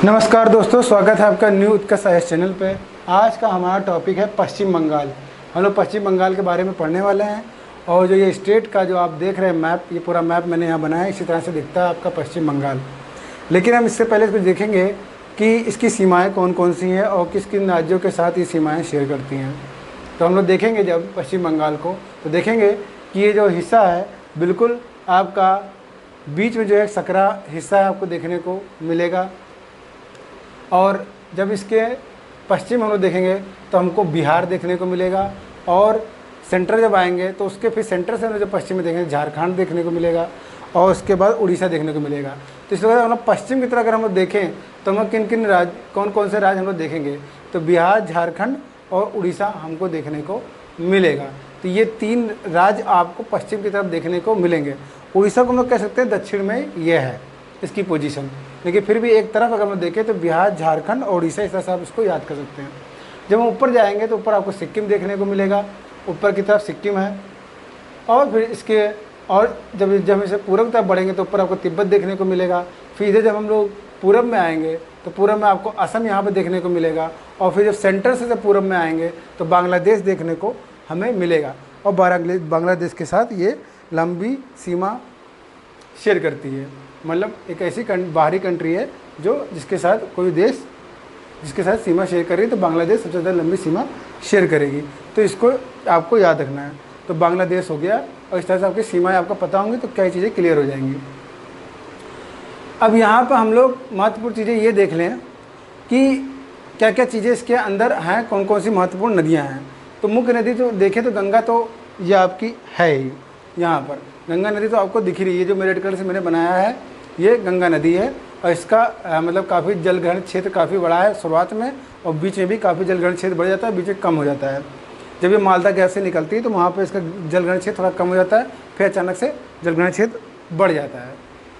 नमस्कार दोस्तों, स्वागत है आपका न्यू उत्कर्ष आईएएस चैनल पे। आज का हमारा टॉपिक है पश्चिम बंगाल। हम लोग पश्चिम बंगाल के बारे में पढ़ने वाले हैं। और जो ये स्टेट का जो आप देख रहे हैं मैप, ये पूरा मैप मैंने यहाँ बनाया है, इसी तरह से दिखता है आपका पश्चिम बंगाल। लेकिन हम इससे पहले कुछ देखेंगे कि इसकी सीमाएँ कौन कौन सी हैं और किस किन राज्यों के साथ ये सीमाएँ शेयर करती हैं। तो हम लोग देखेंगे जब पश्चिम बंगाल को, तो देखेंगे कि ये जो हिस्सा है बिल्कुल आपका बीच में जो है सकरा हिस्सा है आपको देखने को मिलेगा। और जब इसके पश्चिम हम लोग देखेंगे तो हमको बिहार देखने को मिलेगा। और सेंटर जब आएंगे तो उसके फिर सेंटर से हम लोग जब पश्चिम में देखेंगे झारखंड देखने को मिलेगा और उसके बाद उड़ीसा देखने को मिलेगा। तो इस वजह से हम लोग पश्चिम की तरफ अगर हम लोग देखें तो हम किन किन राज्य, कौन कौन से राज्य हम लोग देखेंगे, तो बिहार, झारखंड और उड़ीसा हमको देखने को मिलेगा। तो ये तीन राज्य आपको पश्चिम की तरफ देखने को मिलेंगे। उड़ीसा को हम लोग कह सकते हैं दक्षिण में ये है इसकी पोजीशन, लेकिन फिर भी एक तरफ अगर हम देखें तो बिहार, झारखंड और उड़ीसा, इस तरह से आप इसको याद कर सकते हैं। जब हम ऊपर जाएंगे तो ऊपर आपको सिक्किम देखने को मिलेगा, ऊपर की तरफ सिक्किम है। और फिर इसके और जब इसे पूरब तरफ बढ़ेंगे तो ऊपर आपको तिब्बत देखने को मिलेगा। फिर इधर जब हम लोग पूरब में आएंगे तो पूरब में आपको असम यहाँ पर देखने को मिलेगा। और फिर जब सेंटर से जब पूरब में आएंगे तो बांग्लादेश देखने को हमें मिलेगा। और बांग्लादेश के साथ ये लंबी सीमा शेयर करती है। मतलब एक ऐसी बाहरी कंट्री है जो जिसके साथ कोई देश जिसके साथ सीमा शेयर कर रही है, तो बांग्लादेश सबसे ज़्यादा लंबी सीमा शेयर करेगी। तो इसको आपको याद रखना है। तो बांग्लादेश हो गया, और इस तरह से आपकी सीमाएं आपको पता होंगी तो कई चीज़ें क्लियर हो जाएंगी। अब यहाँ पर हम लोग महत्वपूर्ण चीज़ें ये देख लें कि क्या क्या चीज़ें इसके अंदर हैं, कौन कौन सी महत्वपूर्ण नदियाँ हैं। तो मुख्य नदी तो देखें तो गंगा तो ये आपकी है ही। यहाँ पर गंगा नदी तो आपको दिख रही है, जो रेड कलर से मैंने बनाया है ये गंगा नदी है। और इसका मतलब काफ़ी जलग्रहण क्षेत्र काफ़ी बड़ा है शुरुआत में, और बीच में भी काफ़ी जलग्रहण क्षेत्र बढ़ जाता है, बीच में कम हो जाता है। जब ये मालदा गैप से निकलती है तो वहाँ पर इसका जलग्रहण क्षेत्र थोड़ा कम हो जाता है, फिर अचानक से जलग्रहण क्षेत्र बढ़ जाता है।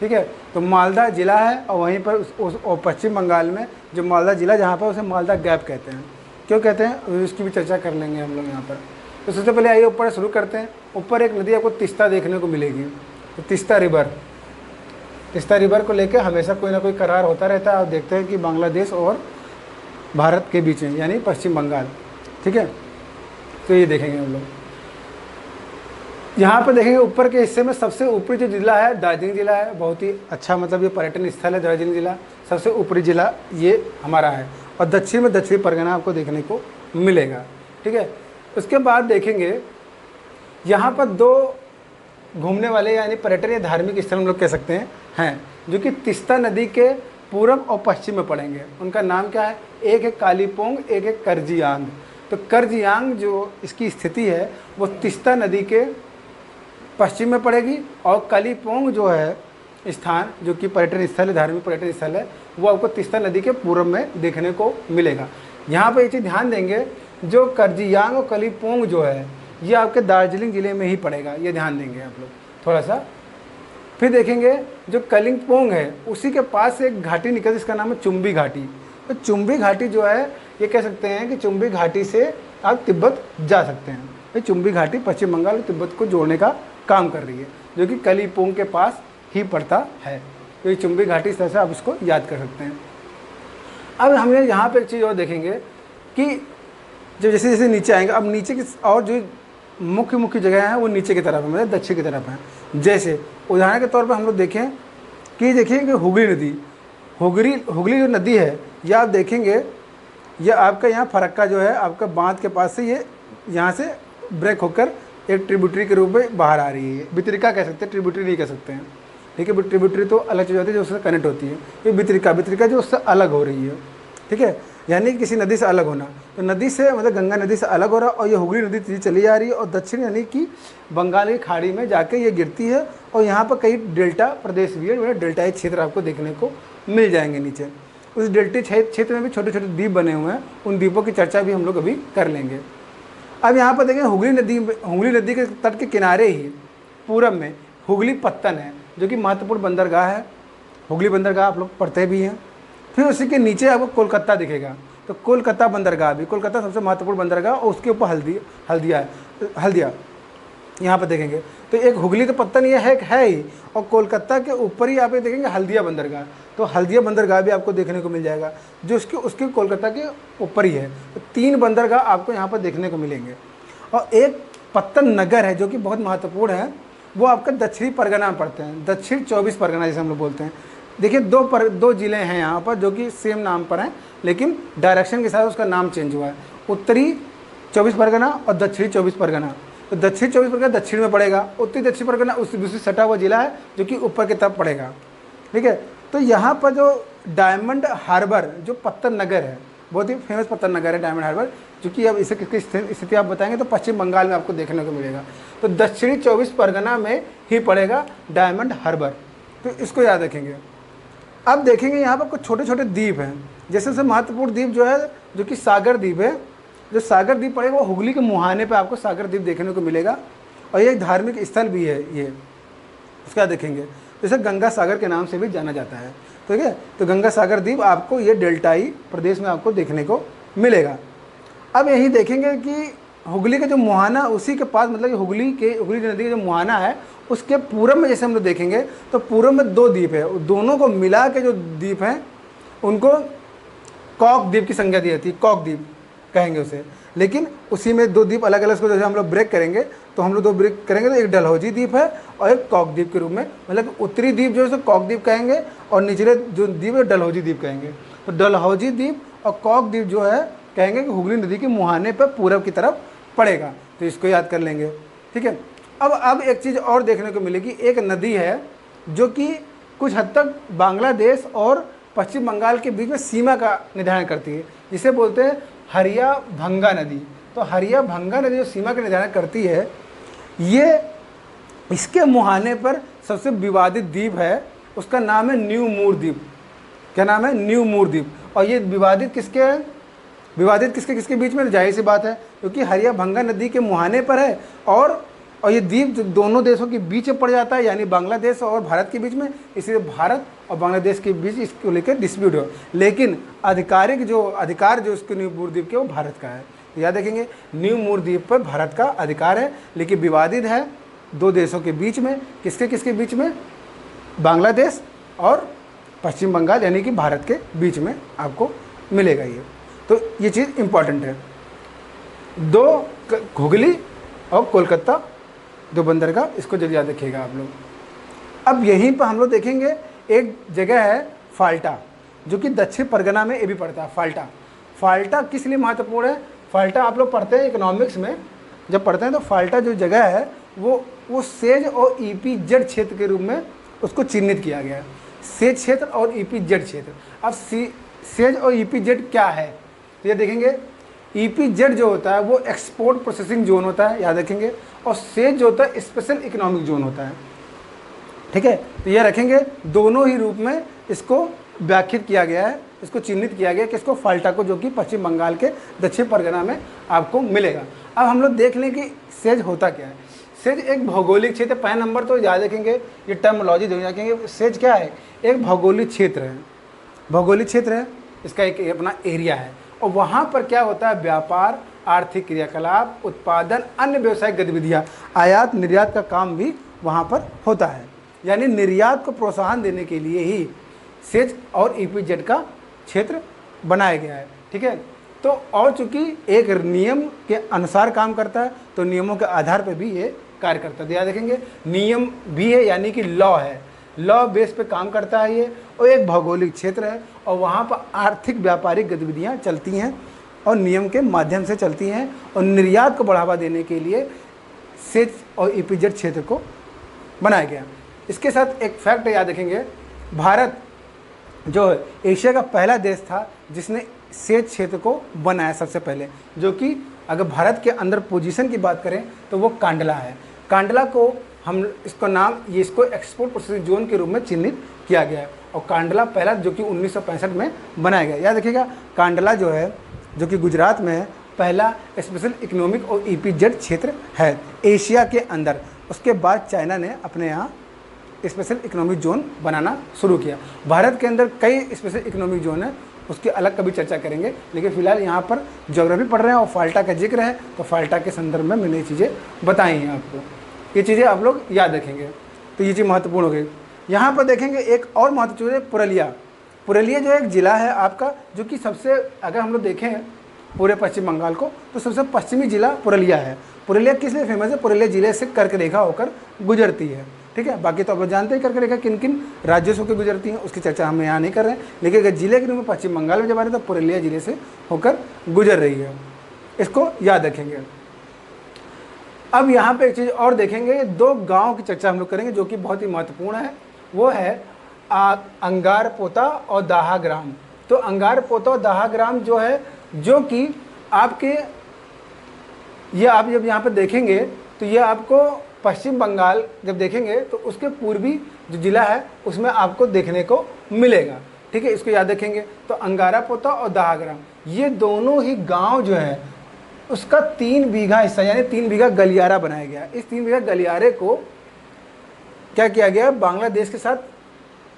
ठीक है, तो मालदा ज़िला है, और वहीं पर और पश्चिम बंगाल में जो मालदा ज़िला जहाँ पर उसे मालदा गैप कहते हैं। क्यों कहते हैं उसकी भी चर्चा कर लेंगे हम लोग यहाँ पर। तो सबसे पहले आइए ऊपर शुरू करते हैं। ऊपर एक नदी आपको तिस्ता देखने को मिलेगी, तो तिस्ता रिवर को लेकर हमेशा कोई ना कोई करार होता रहता है। आप देखते हैं कि बांग्लादेश और भारत के बीच में, यानी पश्चिम बंगाल। ठीक है, तो ये देखेंगे हम लोग। यहाँ पर देखेंगे ऊपर के हिस्से में सबसे ऊपरी जो जिला है दार्जिलिंग जिला है। बहुत ही अच्छा, मतलब ये पर्यटन स्थल है दार्जिलिंग जिला, सबसे ऊपरी जिला ये हमारा है। और दक्षिण में दक्षिणी परगना आपको देखने को मिलेगा। ठीक है, उसके बाद देखेंगे यहाँ पर दो घूमने वाले यानी पर्यटन या धार्मिक स्थल हम लोग कह सकते हैं जो कि तिस्ता नदी के पूरब और पश्चिम में पड़ेंगे। उनका नाम क्या है, एक है कालीपोंग, एक है कर्जियांग। तो कर्जियांग जो इसकी स्थिति है वो तिस्ता नदी के पश्चिम में पड़ेगी, और कालीपोंग जो है स्थान जो कि पर्यटन स्थल है, धार्मिक पर्यटन स्थल है, वो आपको तिस्ता नदी के पूर्व में देखने को मिलेगा। यहाँ पर ये चीज़ ध्यान देंगे, जो कर्जियांग और कालीपोंग जो है ये आपके दार्जिलिंग ज़िले में ही पड़ेगा, ये ध्यान देंगे आप लोग थोड़ा सा। फिर देखेंगे जो कलिंगपोंग है उसी के पास से एक घाटी निकलती है, इसका नाम है चुम्बी घाटी। तो चुम्बी घाटी जो है ये कह सकते हैं कि चुम्बी घाटी से आप तिब्बत जा सकते हैं। ये चुम्बी घाटी पश्चिम बंगाल और तिब्बत को जोड़ने का काम कर रही है, जो कि कलिंगपोंग के पास ही पड़ता है। तो ये चुम्बी घाटी, इस तरह से आप इसको याद कर सकते हैं। अब हमने यहाँ पर एक चीज़ और देखेंगे कि जब जैसे जैसे नीचे आएंगे, अब नीचे की और जो मुख्य जगह हैं वो नीचे की तरफ है, मतलब दक्षिण की तरफ है। जैसे उदाहरण के तौर पर हम लोग देखें कि देखिए कि हुगली नदी, हुगली जो नदी है ये आप देखेंगे, ये आपका यहाँ फरक्का जो है आपका बांध के पास से ये यहाँ से ब्रेक होकर एक ट्रिब्यूटरी के रूप में बाहर आ रही है। वितरिका कह सकते हैं, ट्रिब्यूटरी नहीं कह सकते हैं। ठीक है, ट्रिब्यूटरी तो अलग चीज़ होती है जो उससे कनेक्ट होती है। ये वितरिका जो उससे अलग हो रही है। ठीक है, यानी किसी नदी से अलग होना। तो नदी से मतलब गंगा नदी से अलग हो रहा है, और ये हुगली नदी चली जा रही है, और दक्षिण यानी कि बंगाल की खाड़ी में जाके ये गिरती है। और यहाँ पर कई डेल्टा प्रदेश भी है, डेल्टाई क्षेत्र आपको देखने को मिल जाएंगे नीचे। उस डेल्टा क्षेत्र में भी छोटे छोटे द्वीप बने हुए हैं, उन द्वीपों की चर्चा भी हम लोग अभी कर लेंगे। अब यहाँ पर देखें हुगली नदी के तट के किनारे ही पूरब में हुगली पत्तन है, जो कि महत्वपूर्ण बंदरगाह है। हुगली बंदरगाह आप लोग पढ़ते भी हैं। फिर उसी के नीचे आपको कोलकाता दिखेगा, तो कोलकाता बंदरगाह भी, कोलकाता सबसे महत्वपूर्ण बंदरगाह, और उसके ऊपर हल्दिया है। हल्दिया यहाँ पर देखेंगे तो एक हुगली तो पत्तन ये है ही, और कोलकाता के ऊपर ही आप ये देखेंगे हल्दिया बंदरगाह। तो हल्दिया बंदरगाह भी आपको देखने को मिल जाएगा, जो उसके कोलकाता के ऊपर ही है। तो 3 बंदरगाह आपको यहाँ पर देखने को मिलेंगे। और एक पत्तन नगर है जो कि बहुत महत्वपूर्ण है, वो आपका दक्षिणी परगना में पड़ते हैं, दक्षिण 24 परगना जैसे हम लोग बोलते हैं। देखिए 2 ज़िले हैं यहाँ पर जो कि सेम नाम पर हैं, लेकिन डायरेक्शन के साथ उसका नाम चेंज हुआ है। उत्तरी 24 परगना और दक्षिणी 24 परगना। तो दक्षिण 24 परगना दक्षिण में पड़ेगा, उत्तरी दक्षिण परगना उस दूसरी सटा हुआ जिला है जो कि ऊपर की तरफ पड़ेगा। ठीक है, तो यहाँ पर जो डायमंड हार्बर जो पत्तन नगर है, बहुत ही फेमस पत्तन नगर है डायमंड हार्बर, जो कि अब इसे किसकी स्थिति आप बताएंगे तो पश्चिम बंगाल में आपको देखने को मिलेगा। तो दक्षिणी 24 परगना में ही पड़ेगा डायमंड हार्बर, तो इसको याद रखेंगे। अब देखेंगे यहाँ पर कुछ छोटे छोटे द्वीप हैं, जैसे सबसे महत्वपूर्ण द्वीप जो है जो कि सागर द्वीप है। जो सागर द्वीप पड़ेगा वो हुगली के मुहाने पे आपको सागर द्वीप देखने को मिलेगा, और ये एक धार्मिक स्थल भी है। ये उसका देखेंगे जैसे गंगा सागर के नाम से भी जाना जाता है। ठीक है, तो गंगा सागर द्वीप आपको ये डेल्टाई प्रदेश में आपको देखने को मिलेगा। अब यही देखेंगे कि हुगली का जो मुहाना उसी के पास, मतलब हुगली नदी का जो मुहाना है उसके पूरब में जैसे हम लोग देखेंगे तो पूरब में 2 द्वीप है, दोनों को मिला के जो द्वीप हैं उनको कॉक द्वीप की संज्ञा दी जाती है, कॉक द्वीप कहेंगे उसे। लेकिन उसी में 2 द्वीप अलग अलग को जैसे हम लोग ब्रेक करेंगे तो हम लोग 2 ब्रेक करेंगे तो एक डलहौजी द्वीप है और एक कॉक द्वीप के रूप में, मतलब उत्तरी द्वीप जो है कॉक द्वीप कहेंगे और निचले जो द्वीप है डलहौजी द्वीप कहेंगे। तो डलहौजी द्वीप और कॉक द्वीप जो है कहेंगे कि हुगली नदी के मुहाने पर पूरब की तरफ पड़ेगा, तो इसको याद कर लेंगे। ठीक है, अब एक चीज़ और देखने को मिलेगी, एक नदी है जो कि कुछ हद तक बांग्लादेश और पश्चिम बंगाल के बीच में सीमा का निर्धारण करती है, जिसे बोलते हैं हरिया भंगा नदी। तो हरिया भंगा नदी जो सीमा का निर्धारण करती है, ये इसके मुहाने पर सबसे विवादित द्वीप है, उसका नाम है न्यू मूर द्वीप। क्या नाम है? न्यू मूर द्वीप। और ये विवादित किसके बीच में? जाहिर सी बात है क्योंकि हरिया भंगा नदी के मुहाने पर है, और ये द्वीप दोनों देशों के बीच में पड़ जाता है, यानी बांग्लादेश और भारत के बीच में, इसलिए भारत और बांग्लादेश के बीच इसको लेकर डिस्प्यूट हो। लेकिन अधिकार जो इसके न्यू मूर द्वीप के वो भारत का है। तो याद रखेंगे न्यू मूर द्वीप पर भारत का अधिकार है, लेकिन विवादित है 2 देशों के बीच में। किसके बीच में? बांग्लादेश और पश्चिम बंगाल यानी कि भारत के बीच में आपको मिलेगा ये। तो ये चीज़ इम्पॉर्टेंट है। 2 हुगली और कोलकाता 2 बंदरगाह, इसको जल्दी याद रखिएगा आप लोग। अब यहीं पर हम लोग देखेंगे एक जगह है फाल्टा, जो कि दक्षिण परगना में ये भी पड़ता है। फाल्टा किस लिए महत्वपूर्ण है? फाल्टा आप लोग पढ़ते हैं इकोनॉमिक्स में, जब पढ़ते हैं तो फाल्टा जो जगह है वो सेज और EPZ क्षेत्र के रूप में उसको चिन्हित किया गया है। सेज क्षेत्र और EPZ क्षेत्र। अब सेज और EPZ क्या है तो ये देखेंगे, EPZ जो होता है वो एक्सपोर्ट प्रोसेसिंग जोन होता है, याद रखेंगे, और सेज जो होता है स्पेशल इकोनॉमिक जोन होता है। ठीक है, तो ये रखेंगे, दोनों ही रूप में इसको व्याख्यात किया गया है, इसको चिन्हित किया गया है कि इसको फाल्टा को, जो कि पश्चिम बंगाल के दक्षिण परगना में आपको मिलेगा। अब हम लोग देख लें कि सेज होता क्या है। सेज एक भौगोलिक क्षेत्र, पहला नंबर तो याद रखेंगे, ये टर्मोलॉजी रखेंगे। सेज क्या है? एक भौगोलिक क्षेत्र है, इसका एक अपना एरिया है, और वहाँ पर क्या होता है? व्यापार, आर्थिक क्रियाकलाप, उत्पादन, अन्य व्यावसायिक गतिविधियाँ, आयात निर्यात का काम भी वहाँ पर होता है। यानी निर्यात को प्रोत्साहन देने के लिए ही सेज और EPZ का क्षेत्र बनाया गया है। ठीक है, तो और चूँकि एक नियम के अनुसार काम करता है तो नियमों के आधार पर भी ये कार्य करता है। ध्यान रखेंगे, नियम भी है यानी कि लॉ है, लॉ बेस पे काम करता है ये, और एक भौगोलिक क्षेत्र है, और वहाँ पर आर्थिक व्यापारिक गतिविधियाँ चलती हैं और नियम के माध्यम से चलती हैं, और निर्यात को बढ़ावा देने के लिए सेज और EPZ क्षेत्र को बनाया गया। इसके साथ एक फैक्ट याद रखेंगे, भारत जो एशिया का पहला देश था जिसने सेज क्षेत्र को बनाया सबसे पहले, जो कि अगर भारत के अंदर पोजीशन की बात करें तो वो कांडला है। कांडला को हम इसको एक्सपोर्ट प्रोसेसिंग जोन के रूप में चिन्हित किया गया है, और कांडला पहला जो कि 1965 में बनाया गया। याद रखिएगा, कांडला जो है जो कि गुजरात में है, पहला स्पेशल इकोनॉमिक और EPZ क्षेत्र है एशिया के अंदर। उसके बाद चाइना ने अपने यहाँ स्पेशल इकोनॉमिक जोन बनाना शुरू किया। भारत के अंदर कई स्पेशल इकोनॉमिक जोन है, उसकी अलग कभी चर्चा करेंगे, लेकिन फिलहाल यहाँ पर ज्योग्राफी पढ़ रहे हैं और फाल्टा का जिक्र है तो फाल्टा के संदर्भ में मैंने ये चीज़ें बताई हैं आपको। ये चीज़ें आप लोग याद रखेंगे। तो ये चीज़ महत्वपूर्ण हो गई। यहाँ पर देखेंगे एक और महत्वपूर्ण है पुरुलिया। पुरुलिया जो एक ज़िला है आपका, जो कि सबसे, अगर हम लोग देखें पूरे पश्चिम बंगाल को, तो सबसे पश्चिमी ज़िला पुरुलिया है। पुरुलिया किस लिए फेमस है? पुरुलिया ज़िले से कर्क रेखा होकर गुजरती है। ठीक है, बाकी तो आप लोग जानते हैं कर्क रेखा किन किन राज्यों से होकर गुजरती है, उसकी चर्चा हम यहाँ नहीं कर रहे हैं। लेकिन अगर जिले के रूप में पश्चिम बंगाल में जब आ रहे हैं तो पुरुलिया ज़िले से होकर गुजर रही है, इसको याद रखेंगे। अब यहाँ पे एक चीज़ और देखेंगे, 2 गांव की चर्चा हम लोग करेंगे जो कि बहुत ही महत्वपूर्ण है। वो है अंगारपोता और दाहा ग्राम। तो अंगारपोता और दाहा ग्राम जो है, जो कि आपके, ये आप जब यहाँ पर देखेंगे तो ये आपको पश्चिम बंगाल जब देखेंगे तो उसके पूर्वी जो ज़िला है उसमें आपको देखने को मिलेगा। ठीक है, इसको याद रखेंगे। तो अंगारापोता और दाहा ग्राम, ये दोनों ही गांव जो है उसका 3 बीघा हिस्सा, यानी 3 बीघा गलियारा बनाया गया। इस 3 बीघा गलियारे को क्या किया गया? बांग्लादेश के साथ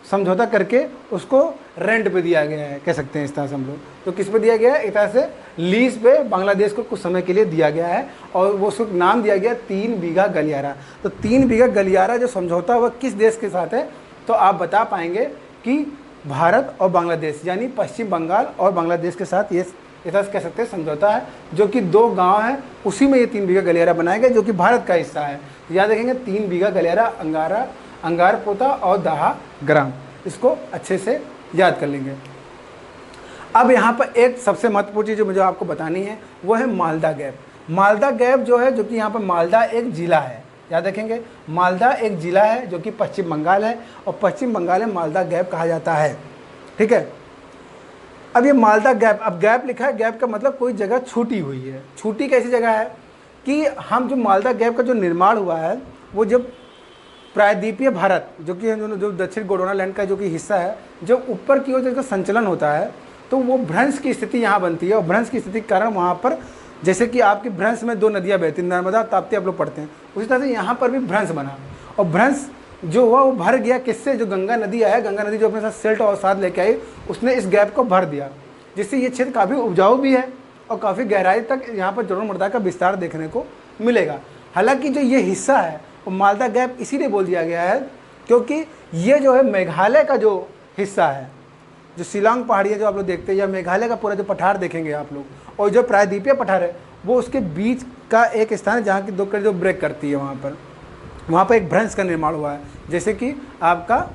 समझौता करके उसको रेंट पे दिया गया है, कह सकते हैं इस तरह से हम लोग। तो किस पे दिया गया है? एक तरह से लीज पे बांग्लादेश को कुछ समय के लिए दिया गया है, और वो उसको नाम दिया गया 3 बीघा गलियारा। तो 3 बीघा गलियारा जो समझौता हुआ किस देश के साथ है? तो आप बता पाएंगे कि भारत और बांग्लादेश, यानी पश्चिम बंगाल और बांग्लादेश के साथ ये ऐसा कह सकते हैं समझौता है, जो कि 2 गांव हैं, उसी में ये 3 बीघा गलियारा बनाया गया, जो कि भारत का हिस्सा है। याद रखेंगे 3 बीघा गलियारा, अंगारपोता और दाहा ग्राम, इसको अच्छे से याद कर लेंगे। अब यहाँ पर एक सबसे महत्वपूर्ण चीज़ जो मुझे आपको बतानी है वो है मालदा गैप। मालदा गैप जो है, जो कि यहाँ पर मालदा एक ज़िला है, याद रखेंगे मालदा एक ज़िला है जो कि पश्चिम बंगाल है, और पश्चिम बंगाल में मालदा गैप कहा जाता है। ठीक है, अब ये मालदा गैप, अब गैप लिखा है, गैप का मतलब कोई जगह छूटी हुई है। छूटी कैसी जगह है कि हम जो मालदा गैप का जो निर्माण हुआ है वो जब प्रायद्वीपीय भारत, जो कि जो दक्षिण गोंडवाना लैंड का जो कि हिस्सा है, जब ऊपर की ओर जिसका संचलन होता है तो वो भ्रंश की स्थिति यहाँ बनती है, और भ्रंश की स्थिति के कारण वहाँ पर, जैसे कि आपकी भ्रंश में 2 नदियाँ बहती, नर्मदा ताप्ती आप लोग पढ़ते हैं, उसी तरह से यहाँ पर भी भ्रंश बना, और भ्रंश जो हुआ वो भर गया किससे? जो गंगा नदी आया, गंगा नदी जो अपने साथ सिल्ट और साथ लेके आई, उसने इस गैप को भर दिया, जिससे ये क्षेत्र काफ़ी उपजाऊ भी है और काफ़ी गहराई तक यहाँ पर जलोढ़ मृदा का विस्तार देखने को मिलेगा। हालांकि जो ये हिस्सा है वो मालदा गैप इसीलिए बोल दिया गया है क्योंकि ये जो है मेघालय का जो हिस्सा है, जो शिलांग पहाड़ियाँ जो आप लोग देखते हैं, या मेघालय का पूरा जो पठार देखेंगे आप लोग, और जो प्रायद्वीपीय पठार है वो उसके बीच का एक स्थान है जहाँ की 2 कड़ी जो ब्रेक करती है, वहाँ पर एक भ्रंश का निर्माण हुआ है, जैसे कि आपका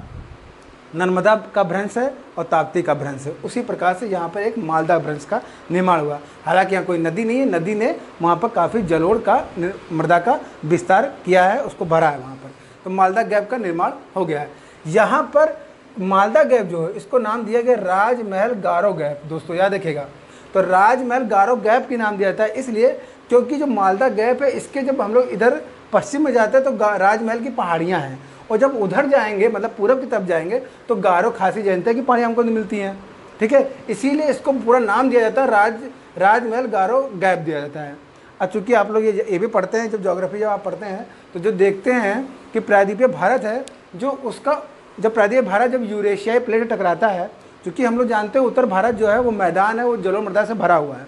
नर्मदा का भ्रंश है और ताप्ती का भ्रंश है। उसी प्रकार से यहाँ पर एक मालदा भ्रंश का निर्माण हुआ। हालांकि यहाँ कोई नदी नहीं है, नदी ने वहाँ पर काफ़ी जलोढ़ का मृदा का विस्तार किया है, उसको भरा है वहाँ पर, तो मालदा गैप का निर्माण हो गया है। यहाँ पर मालदा गैप जो है इसको नाम दिया गया राजमहल गारो गैप। दोस्तों याद रखिएगा, तो राजमहल गारो गैप की नाम दिया जाता है इसलिए क्योंकि जो मालदा गैप है इसके जब हम लोग इधर पश्चिम में जाते हैं तो राजमहल की पहाड़ियाँ हैं, और जब उधर जाएंगे मतलब पूरब की तरफ जाएंगे तो गारो खासी जनता की पहाड़ियाँ हमको मिलती हैं। ठीक है, इसीलिए इसको पूरा नाम दिया जाता है राजमहल गारो गैप दिया जाता है। अब चूँकि आप लोग ये भी पढ़ते हैं, जब ज्योग्राफी जब आप पढ़ते हैं तो जो देखते हैं कि प्रायद्वीपीय भारत है, जो उसका जब प्रायद्वीपीय भारत जब यूरेशियाई प्लेट टकराता है, क्योंकि हम लोग जानते हैं उत्तर भारत जो है वो मैदान है, वो जलोढ़ मृदा से भरा हुआ है,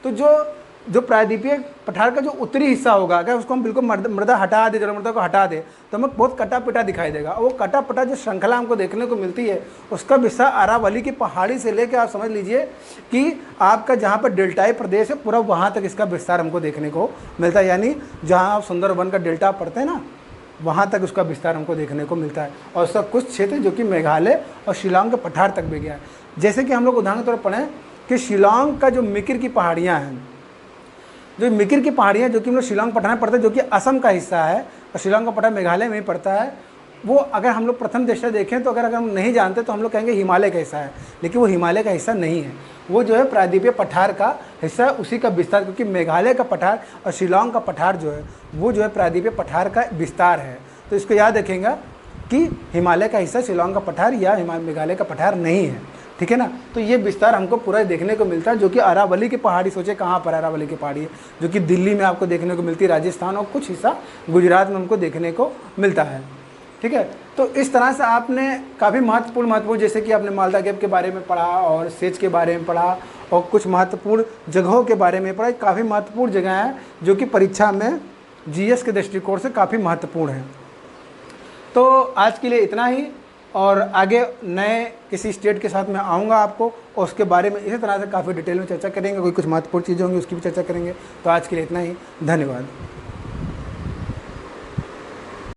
तो जो प्रायद्वीपीय पठार का जो उत्तरी हिस्सा होगा, अगर उसको हम बिल्कुल मृदा हटा दे, जलोढ़ मृदा को हटा दे, तो हमें बहुत कटा पिटा दिखाई देगा। और वो कटा पिटा जो श्रृंखला हमको देखने को मिलती है उसका विस्तार अरावली की पहाड़ी से लेकर आप समझ लीजिए कि आपका जहाँ पर डेल्टाई प्रदेश है पूरा वहाँ तक इसका विस्तार हमको देखने को मिलता है। यानी जहाँ आप सुंदरवन का डेल्टा पढ़ते हैं ना, वहाँ तक उसका विस्तार हमको देखने को मिलता है। और उसका कुछ क्षेत्र जो कि मेघालय और शिलांग के पठार तक भी गया है। जैसे कि हम लोग उदाहरण के तौर पर पढ़ें कि शिलांग का जो मिकिर की पहाड़ियाँ हैं, जो मिकिर की पहाड़ियाँ जो कि हम लोग शिलांग पठार में पड़ता है, जो कि असम का हिस्सा है, और शिलांग का पठार मेघालय में ही पड़ता है, वो अगर हम लोग प्रथम दृष्टया देखें तो अगर हम नहीं जानते तो हम लोग कहेंगे हिमालय का हिस्सा है, लेकिन वो हिमालय का हिस्सा नहीं है, वो जो है प्रायद्वीपीय पठार का हिस्सा है, उसी का विस्तार, क्योंकि मेघालय का पठार और शिलांग का पठार जो है वो जो है प्रायद्वीपीय पठार का विस्तार है। तो इसको याद रखेंगे कि हिमालय का हिस्सा शिलांग का पठार या मेघालय का पठार नहीं है। ठीक है ना, तो ये विस्तार हमको पूरा देखने को मिलता है, जो कि अरावली की पहाड़ी, सोचे कहाँ पर अरावली की पहाड़ी है, जो कि दिल्ली में आपको देखने को मिलती है, राजस्थान और कुछ हिस्सा गुजरात में हमको देखने को मिलता है। ठीक है, तो इस तरह से आपने काफ़ी महत्वपूर्ण जैसे कि आपने मालदा गैप के बारे में पढ़ा और सेच के बारे में पढ़ा और कुछ महत्वपूर्ण जगहों के बारे में पढ़ा। काफ़ी महत्वपूर्ण जगह है जो कि परीक्षा में जीएस के दृष्टिकोण से काफ़ी महत्वपूर्ण है। तो आज के लिए इतना ही, और आगे नए किसी स्टेट के साथ मैं आऊँगा आपको, और उसके बारे में इसी तरह से काफ़ी डिटेल में चर्चा करेंगे। कोई कुछ महत्वपूर्ण चीज़ें होंगी उसकी भी चर्चा करेंगे। तो आज के लिए इतना ही, धन्यवाद।